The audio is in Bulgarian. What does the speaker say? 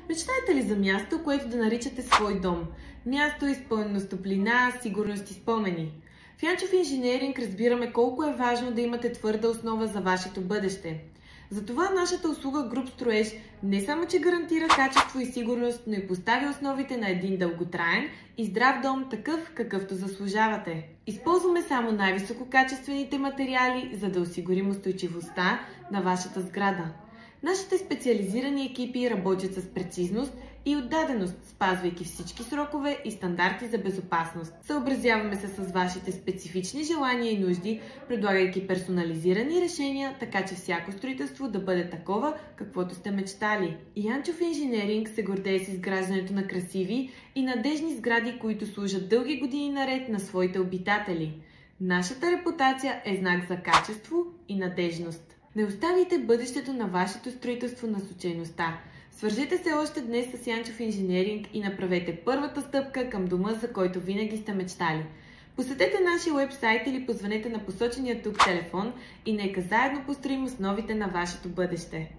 Мечтаете ли за място, което да наричате свой дом? Място изпълнено с топлина, сигурност и спомени. В Янчов инженеринг разбираме колко е важно да имате твърда основа за вашето бъдеще. Затова нашата услуга Груп Строеж не само че гарантира качество и сигурност, но и поставя основите на един дълготраен и здрав дом, такъв какъвто заслужавате. Използваме само най-висококачествените материали, за да осигурим устойчивостта на вашата сграда. Нашите специализирани екипи работят с прецизност и отдаденост, спазвайки всички срокове и стандарти за безопасност. Съобразяваме се с вашите специфични желания и нужди, предлагайки персонализирани решения, така че всяко строителство да бъде такова, каквото сте мечтали. Янчов инженеринг се гордее с изграждането на красиви и надежни сгради, които служат дълги години наред на своите обитатели. Нашата репутация е знак за качество и надежност. Не оставите бъдещето на вашето строителство на случайността. Свържете се още днес с Янчов инженеринг и направете първата стъпка към дома, за който винаги сте мечтали. Посетете нашия уебсайт или позвънете на посочения тук телефон и нека заедно построим основите на вашето бъдеще.